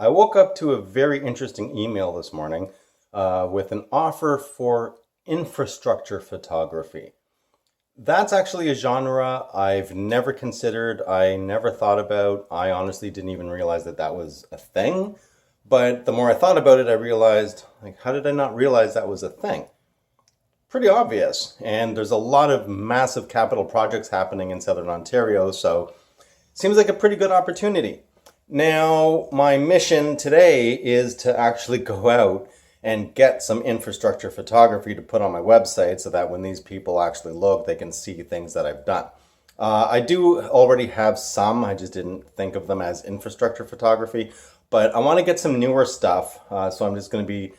I woke up to a very interesting email this morning with an offer for infrastructure photography. That's actually a genre I've never considered, I never thought about. I honestly didn't even realize that that was a thing. But the more I thought about it, I realized, like, how did I not realize that was a thing? Pretty obvious. And there's a lot of massive capital projects happening in Southern Ontario, so seems like a pretty good opportunity. Now, my mission today is to actually go out and get some infrastructure photography to put on my website so that when these people actually look, they can see things that I've done. I do already have some, I just didn't think of them as infrastructure photography, but I want to get some newer stuff, so I'm just going to be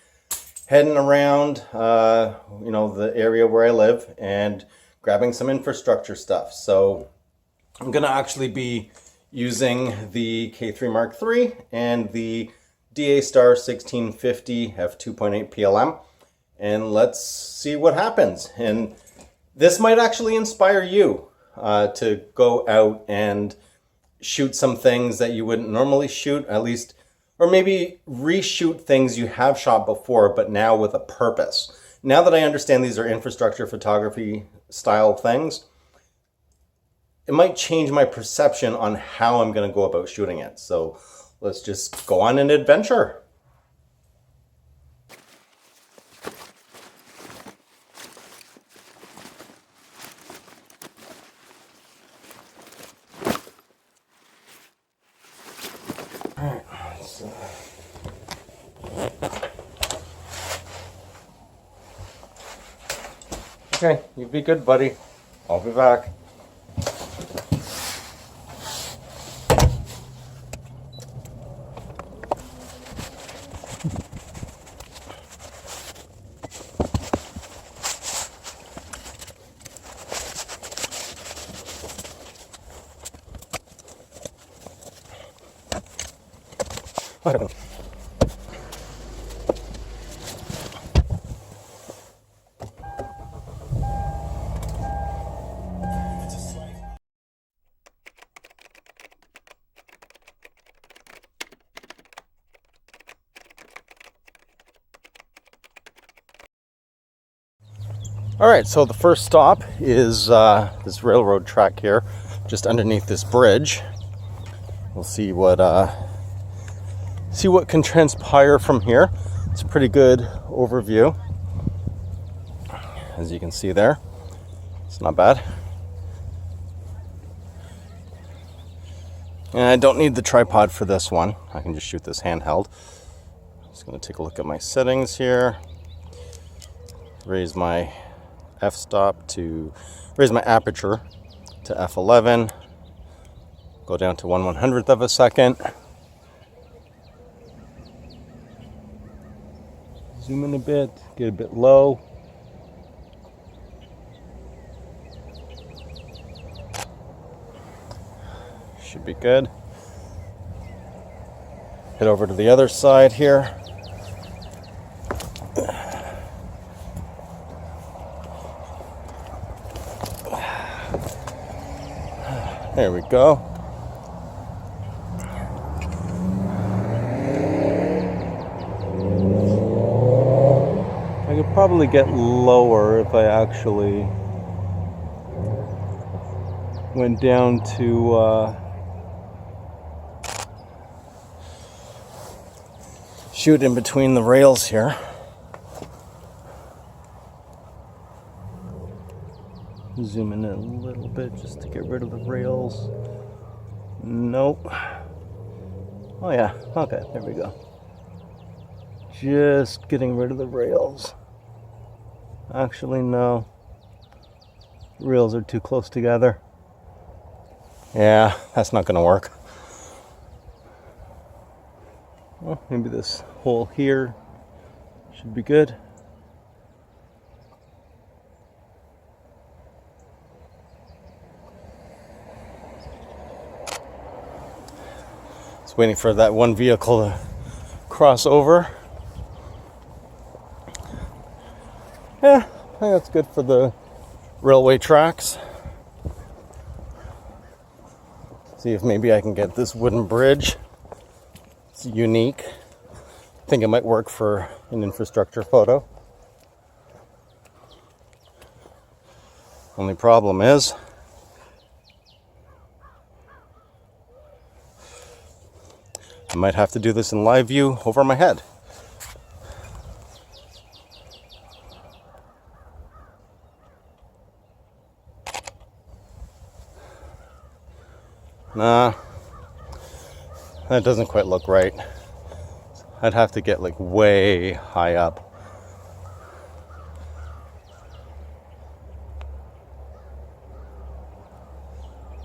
heading around, the area where I live and grabbing some infrastructure stuff. So I'm going to actually be using the K-3 Mark III and the DA-Star 1650 f2.8 PLM, and let's see what happens. And this might actually inspire you to go out and shoot some things that you wouldn't normally shoot, at least, or maybe reshoot things you have shot before, but now with a purpose. Now that I understand these are infrastructure photography style things, it might change my perception on how I'm going to go about shooting it. So let's just go on an adventure. All right, okay, you be good, buddy. I'll be back. All right, so the first stop is this railroad track here, just underneath this bridge. We'll see what can transpire from here. It's a pretty good overview, as you can see there. It's not bad. And I don't need the tripod for this one. I can just shoot this handheld. Just going to take a look at my settings here. Raise my f-stop to, raise my aperture to f11. Go down to 1/100th of a second. Zoom in a bit, get a bit low. Should be good. Head over to the other side here. There we go. I could probably get lower if I actually went down to shoot in between the rails here. Zoom in a little bit just to get rid of the rails. Nope. Oh yeah, okay, there we go. Just getting rid of the rails. Actually, no. Rails are too close together. Yeah, that's not gonna work. Well, maybe this hole here should be good. Just waiting for that one vehicle to cross over. Yeah, I think that's good for the railway tracks. See if maybe I can get this wooden bridge It's unique. I think it might work for an infrastructure photo. Only problem is I might have to do this in live view over my head. Nah, that doesn't quite look right. I'd have to get like way high up.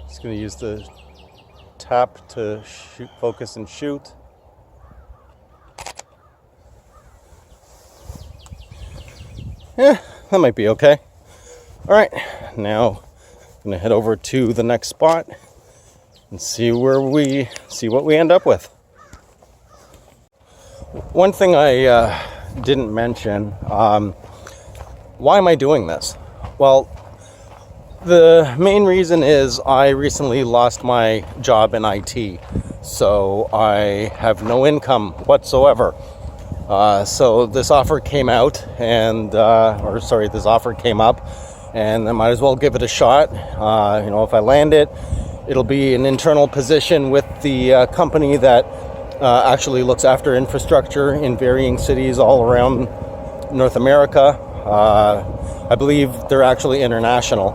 Just gonna use the tap to shoot, focus and shoot. Yeah, that might be okay. All right, now I'm gonna head over to the next spot and see what we end up with. One thing I didn't mention, why am I doing this? Well, the main reason is I recently lost my job in IT, so I have no income whatsoever. So this offer came out, and this offer came up, and I might as well give it a shot. If I land it, it'll be an internal position with the company that actually looks after infrastructure in varying cities all around North America. I believe they're actually international.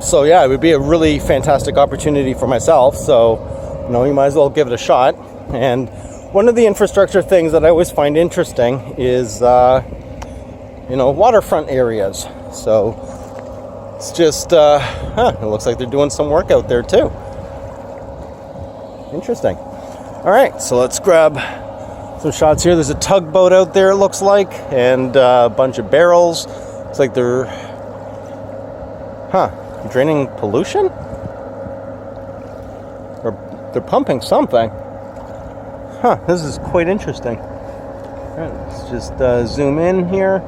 So yeah, it would be a really fantastic opportunity for myself. So, you might as well give it a shot. And one of the infrastructure things that I always find interesting is, waterfront areas. So it's just, it looks like they're doing some work out there too. Interesting. All right, so let's grab some shots here. There's a tugboat out there, it looks like, and a bunch of barrels. Looks like they're draining pollution? Or they're pumping something. This is quite interesting. All right, let's just zoom in here.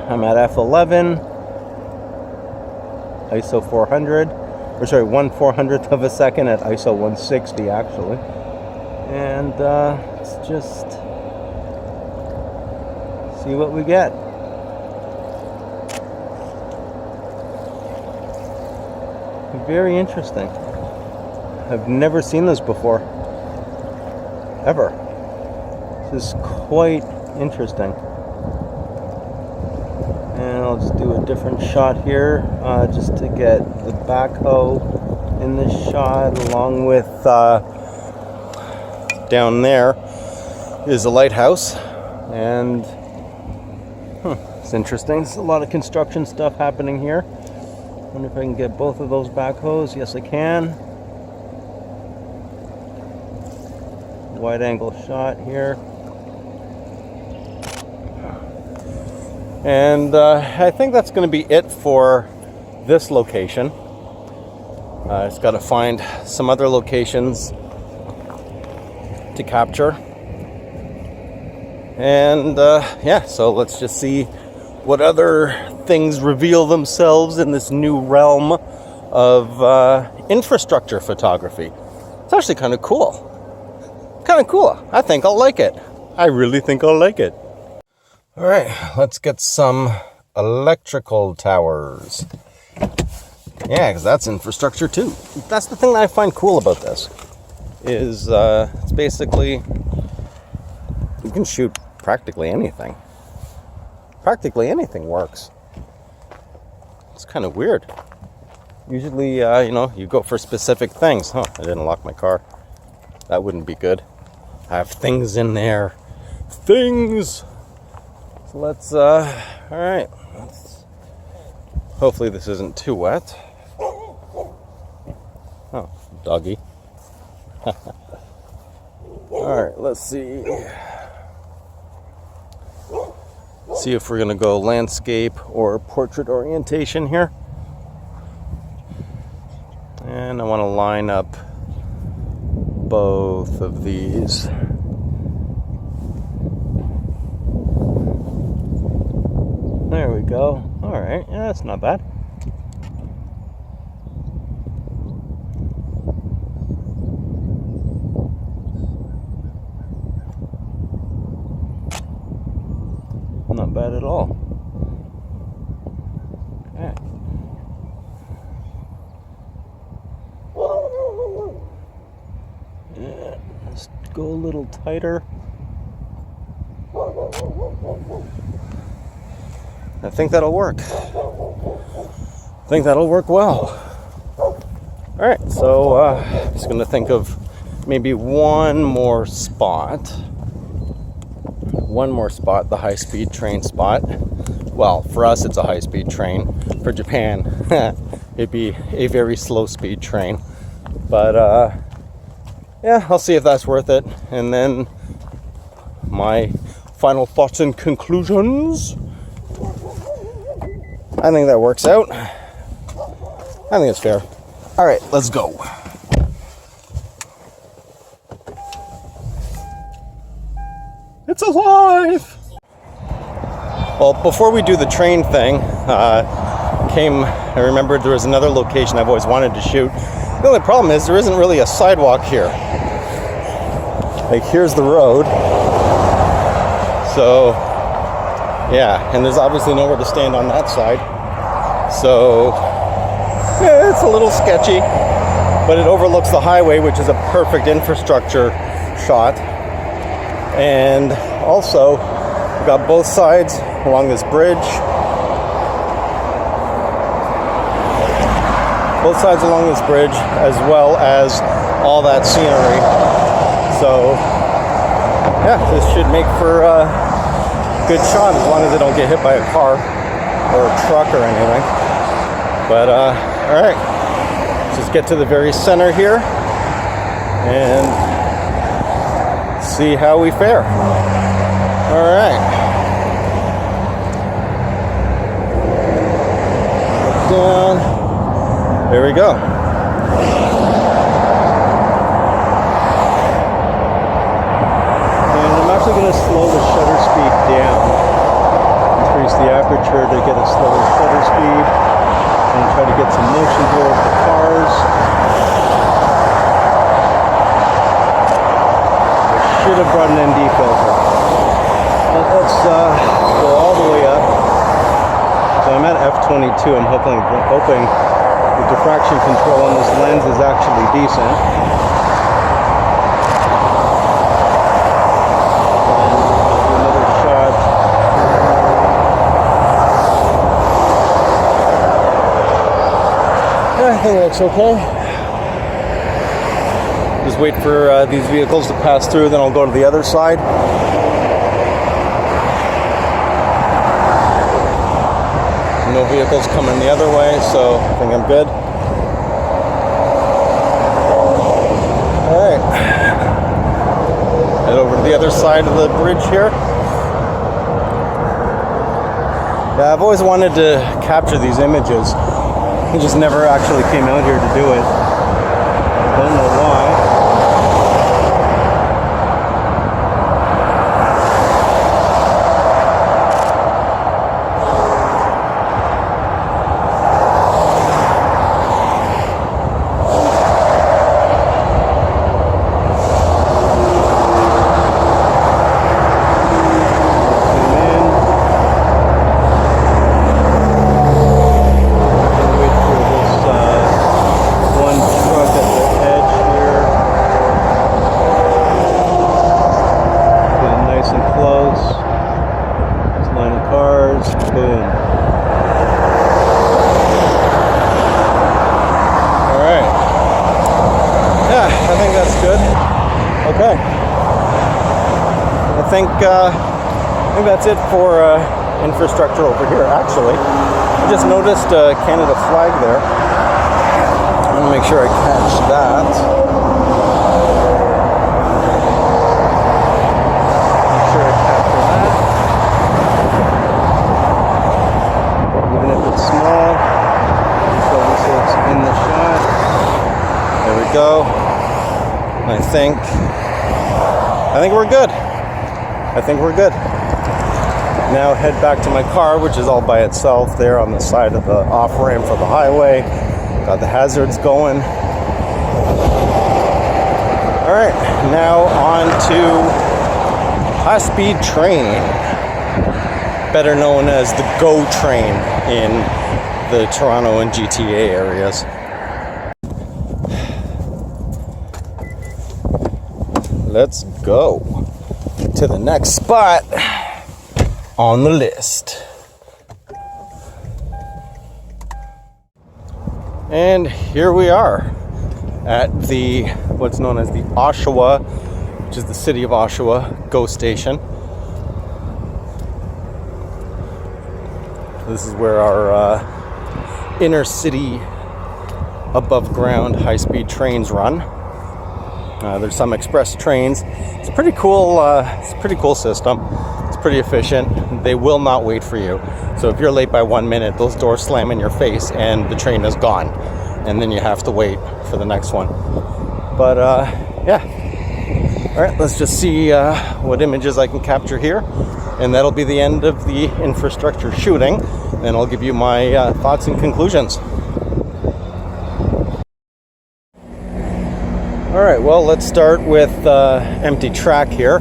I'm at f11, ISO 400, or sorry, 1/400th of a second at ISO 160 actually. And let's just see what we get. Very interesting. I've never seen this before. Ever. This is quite interesting. And I'll just do a different shot here, just to get the backhoe in this shot, along with down there is a lighthouse. And it's interesting. There's a lot of construction stuff happening here. Wonder if I can get both of those backhoes. Yes, I can. Wide angle shot here. And I think that's going to be it for this location. I just got to find some other locations to capture. And so let's just see what other things reveal themselves in this new realm of infrastructure photography. It's actually kind of cool. I think I'll like it. I really think I'll like it. All right, let's get some electrical towers. Yeah, because that's infrastructure too. That's the thing that I find cool about this. Is it's basically, you can shoot practically anything. Practically anything works. It's kind of weird. Usually, you go for specific things. I didn't lock my car. That wouldn't be good. I have things in there. Things! So let's, alright. Hopefully this isn't too wet. Oh, doggy. Alright, let's see. See if we're going to go landscape or portrait orientation here. And I want to line up both of these. There we go. All right, yeah, that's not bad. bad at all. Okay. Yeah, let's go a little tighter. I think that'll work. I think that'll work well. All right, so just gonna think of maybe one more spot, the high-speed train spot. Well, for us, it's a high-speed train. For Japan, it'd be a very slow-speed train. But yeah, I'll see if that's worth it. And then my final thoughts and conclusions. I think that works out. I think it's fair. All right, let's go. It's alive! Well, before we do the train thing, I remembered there was another location I've always wanted to shoot. The only problem is there isn't really a sidewalk here. Like, here's the road. So, yeah, and there's obviously nowhere to stand on that side. So, yeah, it's a little sketchy, but it overlooks the highway, which is a perfect infrastructure shot. And also, we've got both sides along this bridge. Both sides along this bridge, as well as all that scenery. So, yeah, this should make for a good shot as long as I don't get hit by a car or a truck or anything. But, all right, let's just get to the very center here and see how we fare. All right. Down. There we go. And I'm actually going to slow the shutter speed down. Increase the aperture to get a slower shutter speed. And try to get some motion here with the cars. I should have brought an ND filter. But let's go all the way up. So I'm at f22. I'm hoping the diffraction control on this lens is actually decent. And do another shot. Yeah, I think it looks okay. Just wait for these vehicles to pass through, then I'll go to the other side. No vehicles coming the other way, so I think I'm good. Alright. Head over to the other side of the bridge here. Yeah, I've always wanted to capture these images. I just never actually came out here to do it. Don't know why. Okay. I think that's it for infrastructure over here. Actually, I just noticed a Canada flag there. I want to make sure I catch that. Make sure I capture that. Even if it's small, so it's in the shot. There we go. I think we're good. I think we're good. Now head back to my car, which is all by itself there on the side of the off-ramp for the highway. Got the hazards going. All right, now on to high-speed train. better known as the GO train in the Toronto and GTA areas. Let's go to the next spot on the list. And here we are at the what's known as the Oshawa, which is the city of Oshawa GO station. This is where our inner city above ground high-speed trains run. There's some express trains. It's a pretty cool system. It's pretty efficient. They will not wait for you. So if you're late by 1 minute, those doors slam in your face and the train is gone. And then you have to wait for the next one. But yeah. All right, let's just see what images I can capture here. And that'll be the end of the infrastructure shooting. And I'll give you my thoughts and conclusions. All right, well, let's start with empty track here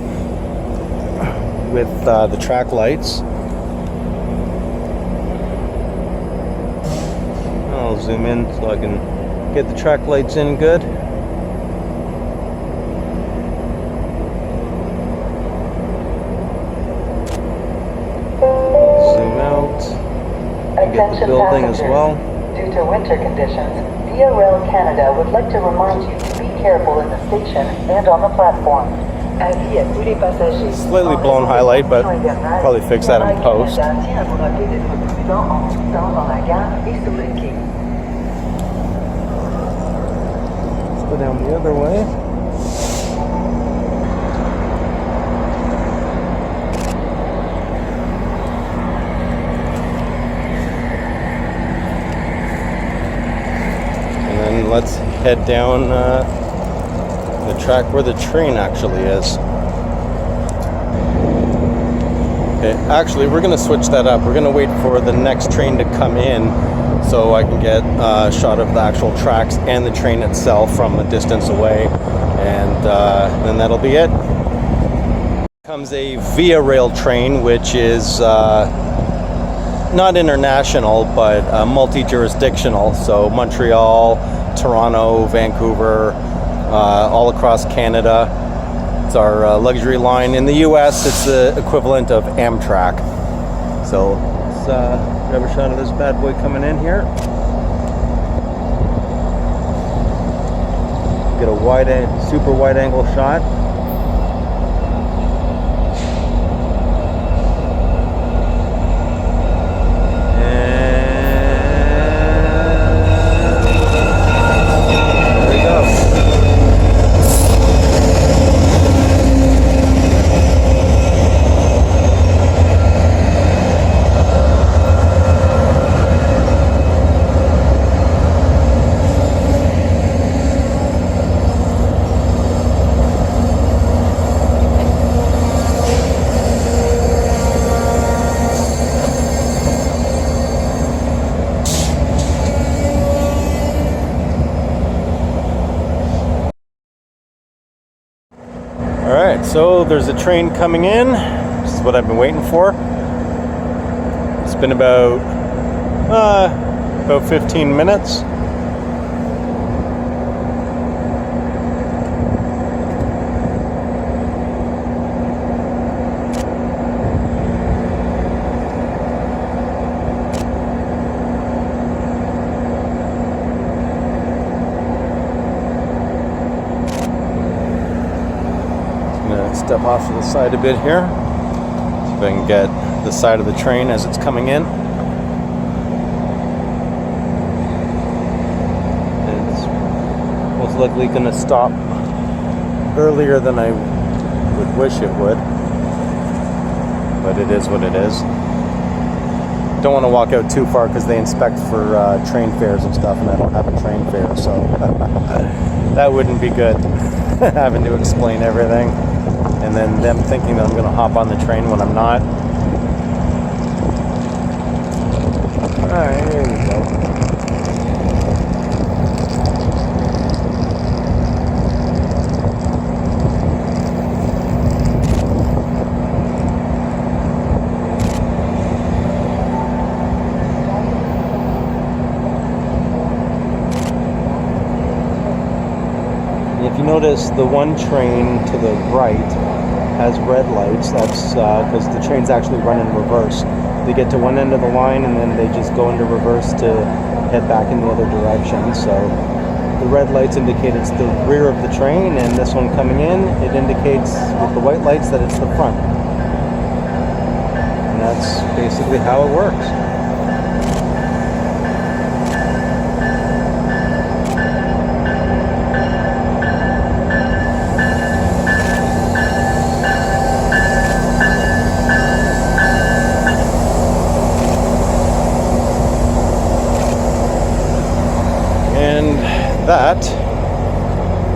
with the track lights. I'll zoom in so I can get the track lights in good. Zoom out and get the building as well. Due to winter conditions, Via Rail Canada would like to remind you to be careful in the station and on the platform. Slightly blown highlight, but probably fix that in post. Let's go down the other way. And then let's head down the track where the train actually is. Okay, actually, we're going to switch that up. We're going to wait for the next train to come in so I can get a shot of the actual tracks and the train itself from a distance away, and then that'll be it. Comes a Via Rail train, which is not international, but multi-jurisdictional, so Montreal, Toronto, Vancouver, all across Canada. It's our luxury line. In the US, it's the equivalent of Amtrak. So let's grab a shot of this bad boy coming in here. Get a super wide angle shot. Alright, so there's a train coming in. This is what I've been waiting for. It's been about 15 minutes. Step off to the side a bit here, see if I can get the side of the train as it's coming in. It's most likely going to stop earlier than I would wish it would, but it is what it is. Don't want to walk out too far because they inspect for train fares and stuff, and I don't have a train fare, so that wouldn't be good. Having to explain everything. And then them thinking that I'm going to hop on the train when I'm not. Alright, here we go. notice the one train to the right has red lights. That's because the trains actually run in reverse. They get to one end of the line and then they just go into reverse to head back in the other direction. So the red lights indicate it's the rear of the train, and this one coming in, it indicates with the white lights that it's the front. And that's basically how it works. That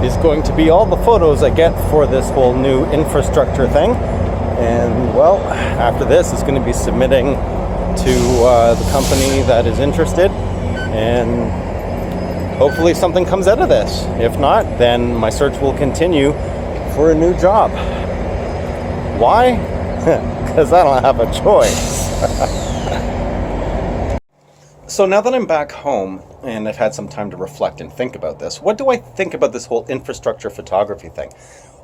is going to be all the photos I get for this whole new infrastructure thing. And well, after this, it's going to be submitting to the company that is interested, and hopefully something comes out of this. If not, then my search will continue for a new job. Why? Because I don't have a choice. So now that I'm back home and I've had some time to reflect and think about this, what do I think about this whole infrastructure photography thing?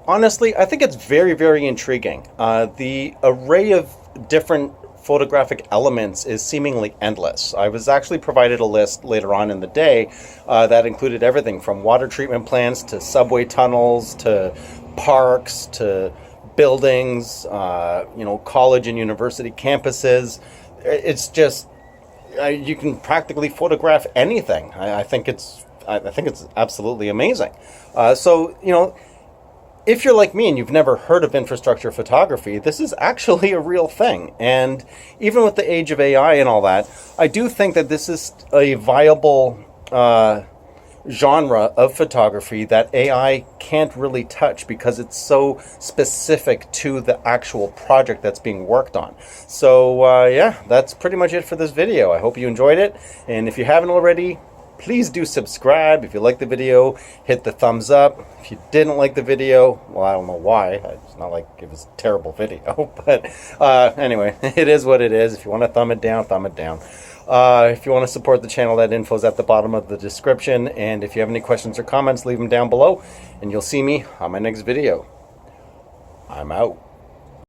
Honestly, I think it's very, very intriguing. The array of different photographic elements is seemingly endless. I was actually provided a list later on in the day that included everything from water treatment plants to subway tunnels to parks to buildings, college and university campuses. It's just you can practically photograph anything. I think it's absolutely amazing. If you're like me and you've never heard of infrastructure photography, this is actually a real thing. And even with the age of AI and all that, I do think that this is a viable genre of photography that AI can't really touch because it's so specific to the actual project that's being worked on. So yeah, that's pretty much it for this video. I hope you enjoyed it, and if you haven't already, please do subscribe. If you liked the video, hit the thumbs up. If you didn't like the video, well, I don't know why. It's not like it was a terrible video, but anyway, it is what it is. If you want to thumb it down, thumb it down. If you want to support the channel, that info is at the bottom of the description. And if you have any questions or comments, leave them down below, and you'll see me on my next video. I'm out.